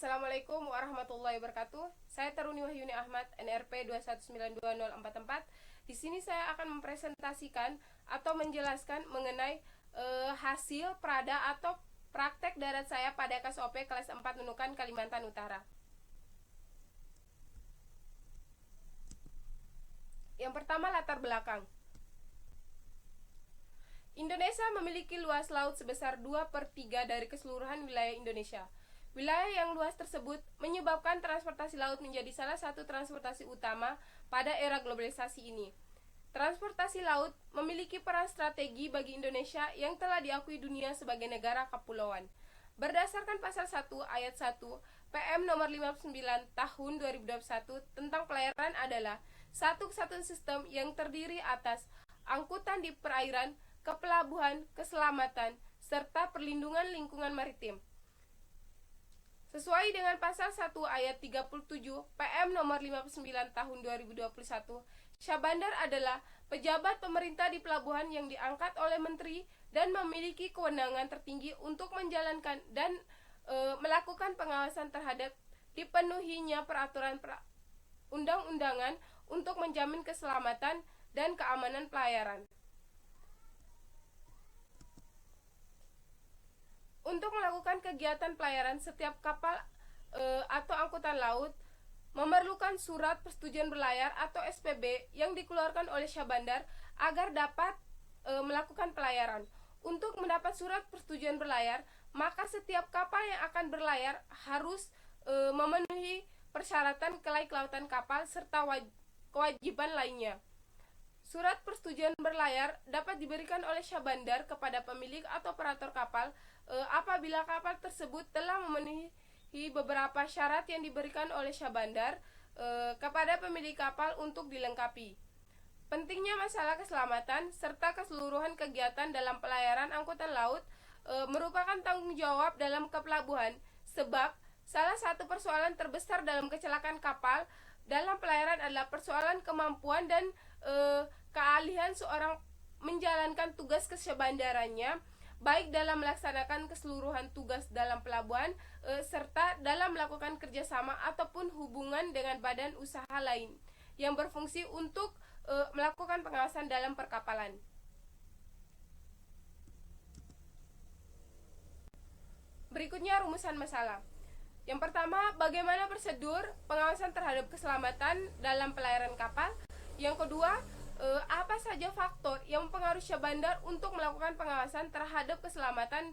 Assalamualaikum warahmatullahi wabarakatuh. Saya Taruni Wahyuni Ahmad, NRP 2192044. Di sini saya akan mempresentasikan atau menjelaskan mengenai hasil prada atau praktek darat saya pada KSOP kelas 4 Nunukan, Kalimantan Utara. Yang pertama, latar belakang. Indonesia memiliki luas laut sebesar 2/3 dari keseluruhan wilayah Indonesia. Wilayah yang luas tersebut menyebabkan transportasi laut menjadi salah satu transportasi utama pada era globalisasi ini. Transportasi laut memiliki peran strategi bagi Indonesia yang telah diakui dunia sebagai negara kepulauan. Berdasarkan pasal 1 ayat 1 PM nomor 59 tahun 2021 tentang pelayaran adalah satu kesatuan sistem yang terdiri atas angkutan di perairan, kepelabuhan, keselamatan, serta perlindungan lingkungan maritim. Sesuai dengan pasal 1 ayat 37 PM nomor 59 tahun 2021, Syahbandar adalah pejabat pemerintah di pelabuhan yang diangkat oleh menteri dan memiliki kewenangan tertinggi untuk menjalankan dan melakukan pengawasan terhadap dipenuhinya peraturan undang-undangan untuk menjamin keselamatan dan keamanan pelayaran. Untuk melakukan kegiatan pelayaran, setiap kapal atau angkutan laut memerlukan surat persetujuan berlayar atau SPB yang dikeluarkan oleh Syahbandar agar dapat melakukan pelayaran. Untuk mendapat surat persetujuan berlayar, maka setiap kapal yang akan berlayar harus memenuhi persyaratan kelautan kapal serta kewajiban lainnya. Surat persetujuan berlayar dapat diberikan oleh Syahbandar kepada pemilik atau operator kapal apabila kapal tersebut telah memenuhi beberapa syarat yang diberikan oleh Syahbandar kepada pemilik kapal untuk dilengkapi. Pentingnya masalah keselamatan serta keseluruhan kegiatan dalam pelayaran angkutan laut merupakan tanggung jawab dalam kepelabuhan, sebab salah satu persoalan terbesar dalam kecelakaan kapal dalam pelayaran adalah persoalan kemampuan dan keahlian seorang menjalankan tugas kesyahbandarannya, baik dalam melaksanakan keseluruhan tugas dalam pelabuhan serta dalam melakukan kerjasama ataupun hubungan dengan badan usaha lain yang berfungsi untuk melakukan pengawasan dalam perkapalan. Berikutnya rumusan masalah. Yang pertama, bagaimana prosedur pengawasan terhadap keselamatan dalam pelayaran kapal? Yang kedua, apa saja faktor yang mempengaruhi Syahbandar untuk melakukan pengawasan terhadap keselamatan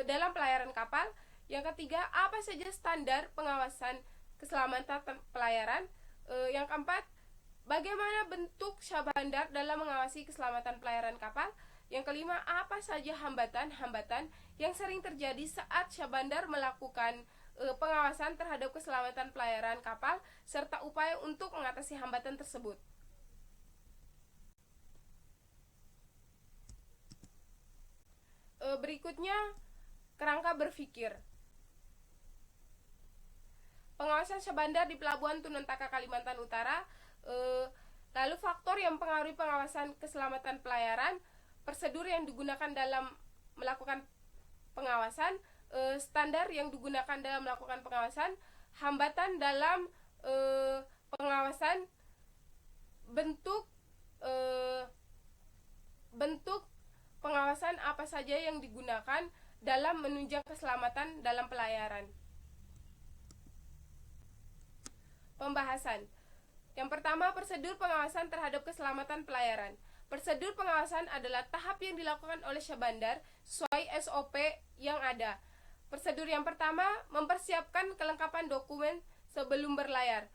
dalam pelayaran kapal? Yang ketiga, apa saja standar pengawasan keselamatan pelayaran? Yang keempat, bagaimana bentuk Syahbandar dalam mengawasi keselamatan pelayaran kapal? Yang kelima, apa saja hambatan-hambatan yang sering terjadi saat Syahbandar melakukan pengawasan terhadap keselamatan pelayaran kapal serta upaya untuk mengatasi hambatan tersebut? Berikutnya, kerangka berpikir. Pengawasan Syahbandar di Pelabuhan Tunentaka, Kalimantan Utara. Lalu faktor yang mempengaruhi pengawasan keselamatan pelayaran, prosedur yang digunakan dalam melakukan pengawasan, standar yang digunakan dalam melakukan pengawasan, hambatan dalam pengawasan, bentuk pengawasan apa saja yang digunakan dalam menunjang keselamatan dalam pelayaran. Pembahasan. Yang pertama, prosedur pengawasan terhadap keselamatan pelayaran. Prosedur pengawasan adalah tahap yang dilakukan oleh Syahbandar sesuai SOP yang ada. Prosedur yang pertama, mempersiapkan kelengkapan dokumen sebelum berlayar.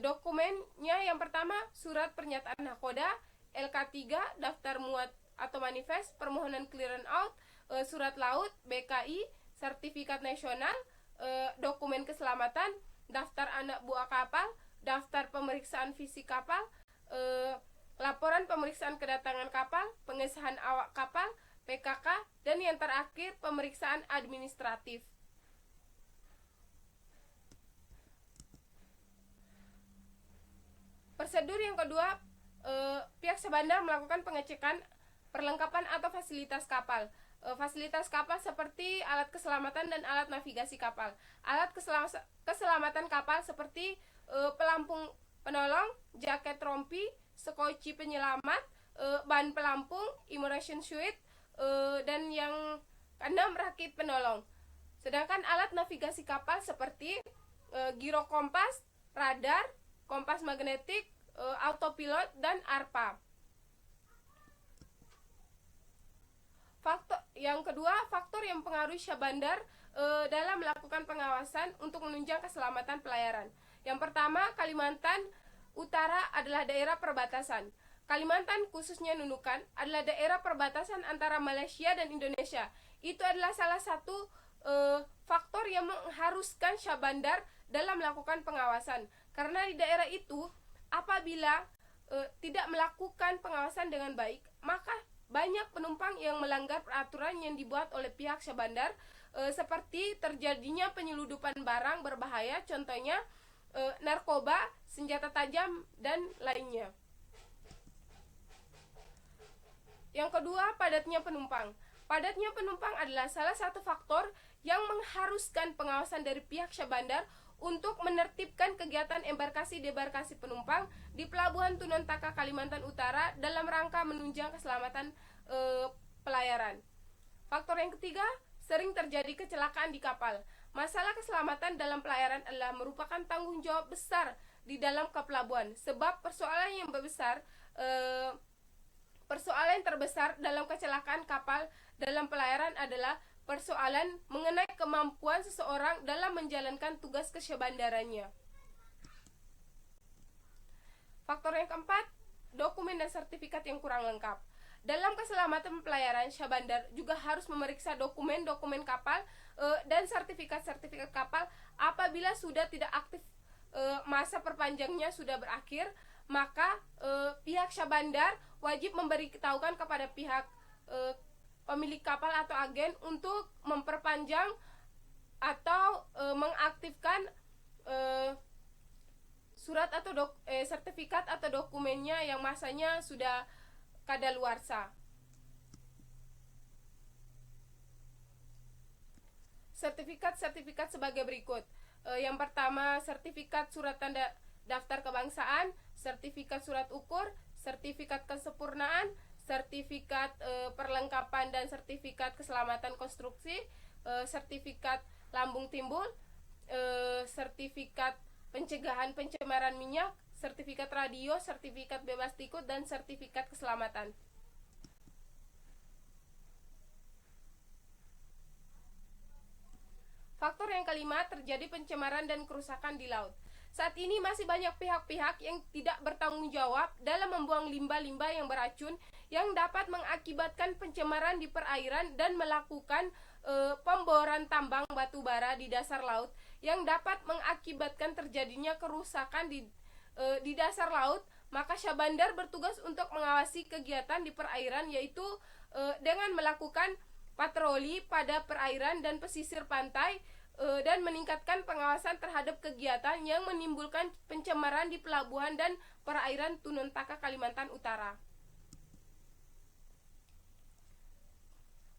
Dokumennya yang pertama, surat pernyataan nakoda, LK3, daftar muat atau manifest, permohonan clearance out, surat laut, BKI, sertifikat nasional, dokumen keselamatan, daftar anak buah kapal, daftar pemeriksaan fisik kapal, laporan pemeriksaan kedatangan kapal, pengesahan awak kapal, PKK, dan yang terakhir pemeriksaan administratif. Prosedur yang kedua, pihak Syahbandar melakukan pengecekan perlengkapan atau fasilitas kapal. fasilitas kapal seperti alat keselamatan dan alat navigasi kapal. Alat keselamatan kapal seperti pelampung penolong, jaket rompi, skoci penyelamat, ban pelampung, immersion suit, dan yang keenam rakit penolong. Sedangkan alat navigasi kapal seperti giro kompas, radar, kompas magnetik, autopilot, dan arpa. Faktor yang mempengaruhi Syah Bandar dalam melakukan pengawasan untuk menunjang keselamatan pelayaran. Yang pertama, Kalimantan Utara adalah daerah perbatasan. Kalimantan, khususnya Nunukan, adalah daerah perbatasan antara Malaysia dan Indonesia. Itu adalah salah satu faktor yang mengharuskan Syah Bandar dalam melakukan pengawasan. Karena di daerah itu, apabila tidak melakukan pengawasan dengan baik, maka banyak penumpang yang melanggar peraturan yang dibuat oleh pihak Syah Bandar, seperti terjadinya penyeludupan barang berbahaya, contohnya narkoba, senjata tajam, dan lainnya. Yang kedua, padatnya penumpang. Padatnya penumpang adalah salah satu faktor yang mengharuskan pengawasan dari pihak Syah Bandar untuk menertibkan kegiatan embarkasi-debarkasi penumpang di Pelabuhan Tunontaka, Kalimantan Utara dalam rangka menunjang keselamatan pelayaran. Faktor yang ketiga, sering terjadi kecelakaan di kapal. Masalah keselamatan dalam pelayaran adalah merupakan tanggung jawab besar di dalam kepelabuhan, sebab persoalan yang terbesar dalam kecelakaan kapal dalam pelayaran adalah persoalan mengenai kemampuan seseorang dalam menjalankan tugas kesyahbandarannya. Faktor yang keempat, dokumen dan sertifikat yang kurang lengkap. Dalam keselamatan pelayaran, Syah Bandar juga harus memeriksa dokumen-dokumen kapal dan sertifikat-sertifikat kapal. Apabila sudah tidak aktif, masa perpanjangnya sudah berakhir, maka pihak Syah Bandar wajib memberitahukan kepada pihak pemilik kapal atau agen untuk memperpanjang atau mengaktifkan surat atau sertifikat atau dokumennya yang masanya sudah kadaluarsa. Sertifikat-sertifikat sebagai berikut. Yang pertama, sertifikat surat tanda daftar kebangsaan, sertifikat surat ukur, sertifikat kesempurnaan, sertifikat perlengkapan dan sertifikat keselamatan konstruksi, sertifikat lambung timbul, sertifikat pencegahan pencemaran minyak, sertifikat radio, sertifikat bebas tikut, dan sertifikat keselamatan. Faktor yang kelima, terjadi pencemaran dan kerusakan di laut. Saat ini masih banyak pihak-pihak yang tidak bertanggung jawab dalam membuang limbah-limbah yang beracun yang dapat mengakibatkan pencemaran di perairan dan melakukan pemboran tambang batu bara di dasar laut yang dapat mengakibatkan terjadinya kerusakan di dasar laut. Maka Syah Bandar bertugas untuk mengawasi kegiatan di perairan, yaitu dengan melakukan patroli pada perairan dan pesisir pantai, dan meningkatkan pengawasan terhadap kegiatan yang menimbulkan pencemaran di pelabuhan dan perairan Tunontaka, Kalimantan Utara.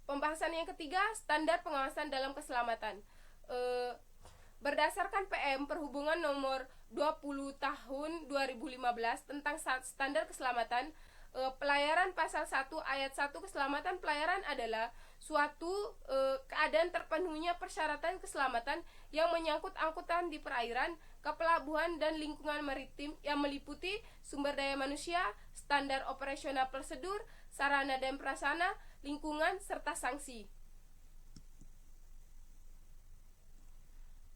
Pembahasan yang ketiga, standar pengawasan dalam keselamatan. Berdasarkan PM Perhubungan nomor 20 tahun 2015 tentang standar keselamatan pelayaran, pasal 1 ayat 1, keselamatan pelayaran adalah suatu keadaan terpenuhnya persyaratan keselamatan yang menyangkut angkutan di perairan, kepelabuhan, dan lingkungan maritim yang meliputi sumber daya manusia, standar operasional prosedur, sarana dan prasarana, lingkungan, serta sanksi.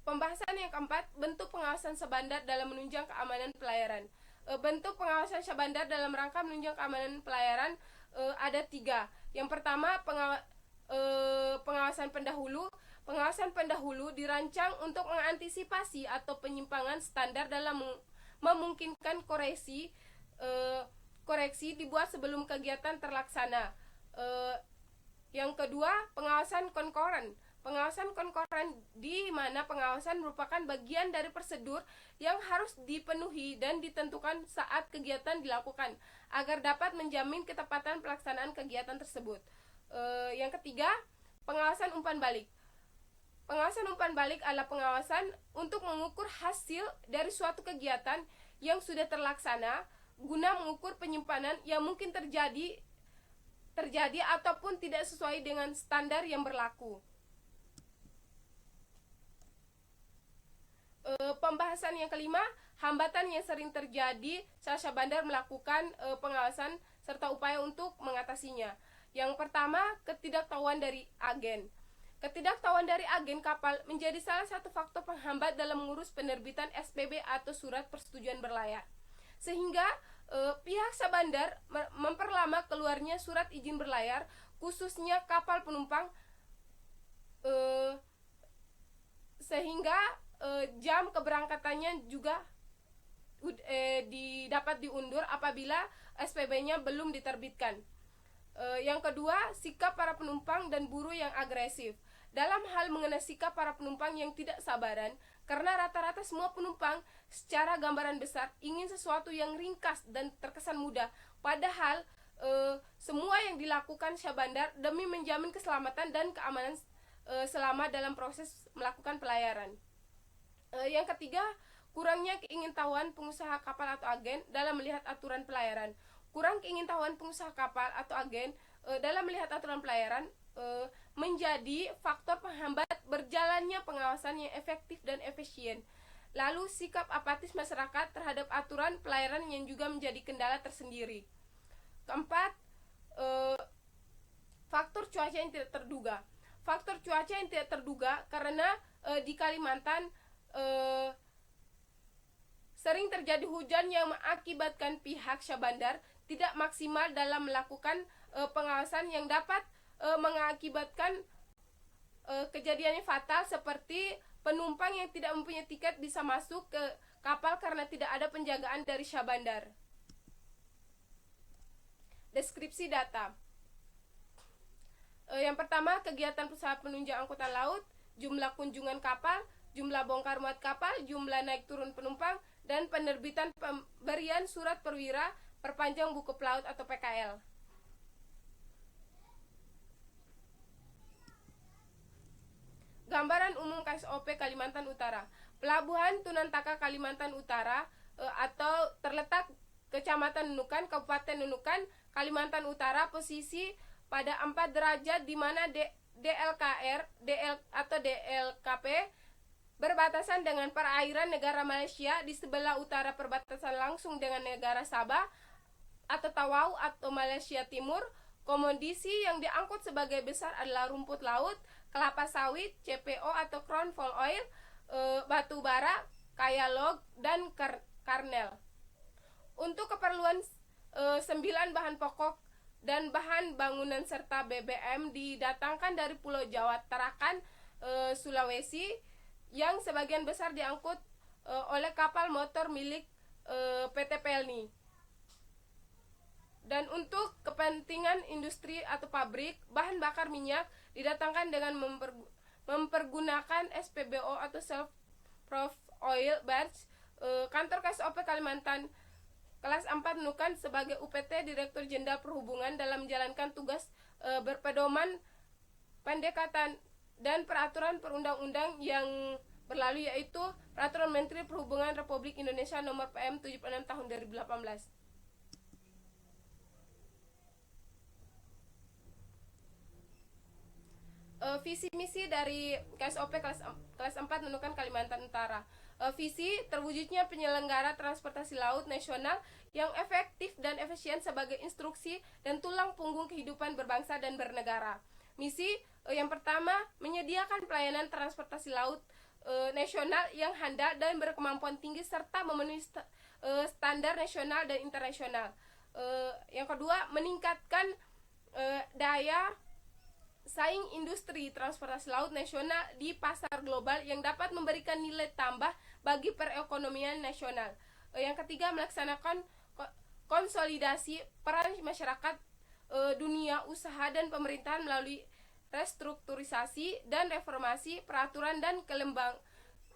Pembahasan yang keempat, bentuk pengawasan Syah Bandar dalam menunjang keamanan pelayaran. Bentuk pengawasan Syah Bandar dalam rangka menunjang keamanan pelayaran ada 3. Yang pertama, pengawasan pendahulu. Pengawasan pendahulu dirancang untuk mengantisipasi atau penyimpangan standar dalam memungkinkan koreksi dibuat sebelum kegiatan terlaksana. Yang kedua, pengawasan konkoren. Pengawasan konkoren di mana pengawasan merupakan bagian dari prosedur yang harus dipenuhi dan ditentukan saat kegiatan dilakukan agar dapat menjamin ketepatan pelaksanaan kegiatan tersebut. Yang ketiga, pengawasan umpan balik. Pengawasan umpan balik adalah pengawasan untuk mengukur hasil dari suatu kegiatan yang sudah terlaksana guna mengukur penyimpanan yang mungkin terjadi ataupun tidak sesuai dengan standar yang berlaku. Pembahasan yang kelima, hambatan yang sering terjadi saat Syahbandar melakukan pengawasan serta upaya untuk mengatasinya. Yang pertama, ketidaktahuan dari agen. Ketidaktahuan dari agen kapal menjadi salah satu faktor penghambat dalam mengurus penerbitan SPB atau surat persetujuan berlayar. Sehingga pihak Syahbandar memperlama keluarnya surat izin berlayar, khususnya kapal penumpang, sehingga jam keberangkatannya juga dapat diundur apabila SPB-nya belum diterbitkan. Yang kedua, sikap para penumpang dan buruh yang agresif. Dalam hal mengenai sikap para penumpang yang tidak sabaran, karena rata-rata semua penumpang secara gambaran besar ingin sesuatu yang ringkas dan terkesan mudah, padahal semua yang dilakukan Syahbandar demi menjamin keselamatan dan keamanan selama dalam proses melakukan pelayaran. Yang ketiga, kurangnya keingintahuan pengusaha kapal atau agen dalam melihat aturan pelayaran. Kurang keingintahuan pengusaha kapal atau agen dalam melihat aturan pelayaran menjadi faktor penghambat berjalannya pengawasan yang efektif dan efisien. Lalu sikap apatis masyarakat terhadap aturan pelayaran yang juga menjadi kendala tersendiri. Keempat, faktor cuaca yang tidak terduga. Faktor cuaca yang tidak terduga karena di Kalimantan sering terjadi hujan yang mengakibatkan pihak Syahbandar tidak maksimal dalam melakukan pengawasan yang dapat mengakibatkan kejadian yang fatal, seperti penumpang yang tidak mempunyai tiket bisa masuk ke kapal karena tidak ada penjagaan dari Syahbandar. Deskripsi data. Yang pertama, kegiatan perusahaan penunjang angkutan laut, jumlah kunjungan kapal, jumlah bongkar muat kapal, jumlah naik turun penumpang, dan penerbitan pemberian surat perwira perpanjang buku pelaut atau PKL. Gambaran umum KSOP Kalimantan Utara. Pelabuhan Tunantaka Kalimantan Utara atau terletak Kecamatan Nunukan, Kabupaten Nunukan, Kalimantan Utara, posisi pada 4 derajat di mana DLKP berbatasan dengan perairan negara Malaysia, di sebelah utara perbatasan langsung dengan negara Sabah atau Tawau atau Malaysia Timur. Komodisi yang diangkut sebagai besar adalah rumput laut, kelapa sawit, CPO atau crown fall oil, batu bara, kaya log, dan karnel. Untuk keperluan 9 bahan pokok dan bahan bangunan serta BBM didatangkan dari Pulau Jawa Tarakan, Sulawesi, yang sebagian besar diangkut oleh kapal motor milik PT Pelni. Dan untuk kepentingan industri atau pabrik, bahan bakar minyak didatangkan dengan mempergunakan SPBO atau Self Proof Oil Barge. Kantor KSOP Kalimantan kelas 4 Nunukan sebagai UPT Direktur Jenderal Perhubungan dalam menjalankan tugas berpedoman pendekatan dan peraturan perundang-undang yang berlalu, yaitu Peraturan Menteri Perhubungan Republik Indonesia Nomor PM 76 Tahun 2018. Visi misi dari KSOP kelas 4 Nunukan Kalimantan Utara. Visi terwujudnya penyelenggara transportasi laut nasional yang efektif dan efisien sebagai instruksi dan tulang punggung kehidupan berbangsa dan bernegara. Misi yang pertama, menyediakan pelayanan transportasi laut nasional yang handal dan berkemampuan tinggi serta memenuhi standar nasional dan internasional. Yang kedua, meningkatkan daya saing industri transportasi laut nasional di pasar global yang dapat memberikan nilai tambah bagi perekonomian nasional. Yang ketiga, melaksanakan konsolidasi peran masyarakat, dunia usaha dan pemerintahan melalui restrukturisasi dan reformasi peraturan dan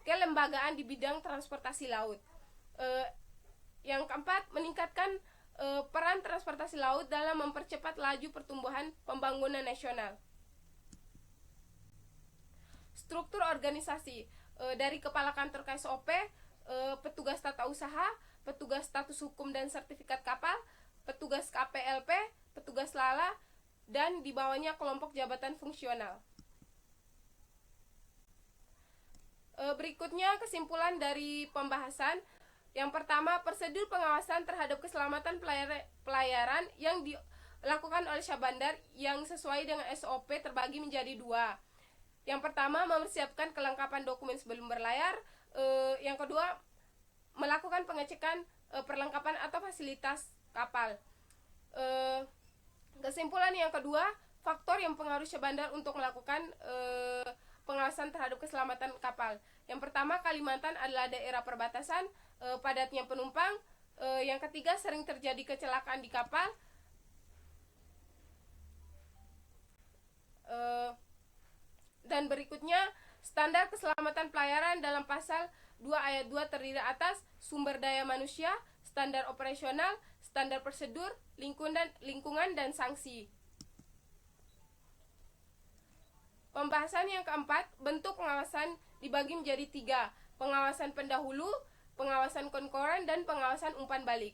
kelembagaan di bidang transportasi laut. Yang keempat, meningkatkan peran transportasi laut dalam mempercepat laju pertumbuhan pembangunan nasional. Struktur organisasi dari Kepala Kantor KSOP, petugas tata usaha, petugas status hukum dan sertifikat kapal, petugas KPLP, petugas LALA, dan di bawahnya kelompok jabatan fungsional. Berikutnya kesimpulan dari pembahasan. Yang pertama, prosedur pengawasan terhadap keselamatan pelayaran yang dilakukan oleh Syah Bandar yang sesuai dengan SOP terbagi menjadi dua. Yang pertama, mempersiapkan kelengkapan dokumen sebelum berlayar. Yang kedua, melakukan pengecekan perlengkapan atau fasilitas kapal. Kesimpulan yang kedua, faktor yang mempengaruhi Syah Bandar untuk melakukan pengawasan terhadap keselamatan kapal. Yang pertama, Kalimantan adalah daerah perbatasan, padatnya penumpang. Yang ketiga, sering terjadi kecelakaan di kapal. Dan berikutnya, standar keselamatan pelayaran dalam pasal 2 ayat 2 terdiri atas sumber daya manusia, standar operasional, standar prosedur, lingkungan, dan sanksi. Pembahasan yang keempat, bentuk pengawasan dibagi menjadi 3, pengawasan pendahulu, pengawasan konkoren, dan pengawasan umpan balik.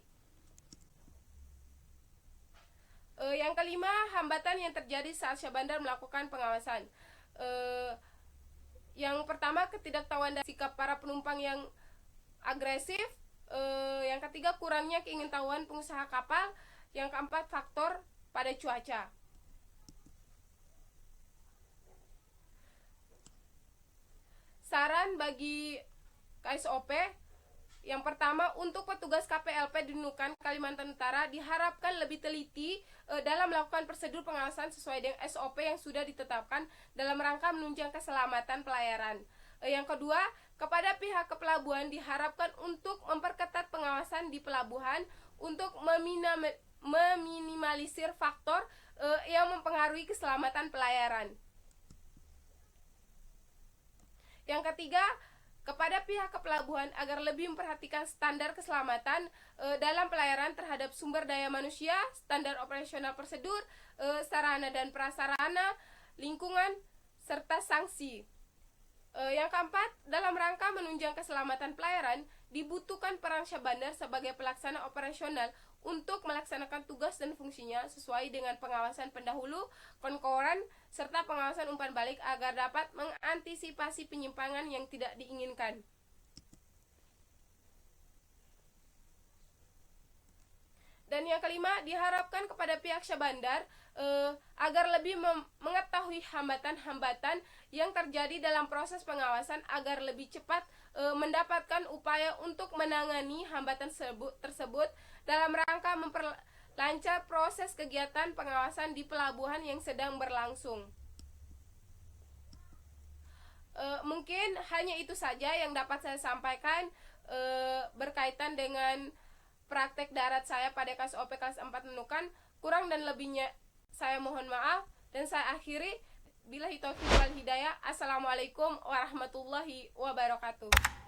Yang kelima, hambatan yang terjadi saat Syah Bandar melakukan pengawasan. Yang pertama, ketidaktahuan dan sikap para penumpang yang agresif. Yang ketiga, kurangnya keingintahuan pengusaha kapal. Yang keempat, faktor pada cuaca. Saran bagi KSOP. Yang pertama, untuk petugas KPLP di Nunukan, Kalimantan Utara diharapkan lebih teliti dalam melakukan prosedur pengawasan sesuai dengan SOP yang sudah ditetapkan dalam rangka menunjang keselamatan pelayaran. Yang kedua, kepada pihak kepelabuhan diharapkan untuk memperketat pengawasan di pelabuhan untuk meminimalisir faktor yang mempengaruhi keselamatan pelayaran. Yang ketiga, kepada pihak kepelabuhan agar lebih memperhatikan standar keselamatan dalam pelayaran terhadap sumber daya manusia, standar operasional prosedur, sarana dan prasarana, lingkungan, serta sanksi. Yang keempat, dalam rangka menunjang keselamatan pelayaran, dibutuhkan peran Syah Bandar sebagai pelaksana operasional untuk melaksanakan tugas dan fungsinya sesuai dengan pengawasan pendahulu, konkoren, serta pengawasan umpan balik agar dapat mengantisipasi penyimpangan yang tidak diinginkan. Dan yang kelima, diharapkan kepada pihak Syah Bandar agar lebih mengetahui hambatan-hambatan yang terjadi dalam proses pengawasan agar lebih cepat mendapatkan upaya untuk menangani hambatan tersebut dalam rangka memperlancar proses kegiatan pengawasan di pelabuhan yang sedang berlangsung. Mungkin hanya itu saja yang dapat saya sampaikan berkaitan dengan praktek darat saya pada KSOP kelas 4 Nunukan. Kurang dan lebihnya saya mohon maaf, dan saya akhiri. Billahi taufiq wal hidayah. Assalamualaikum warahmatullahi wabarakatuh.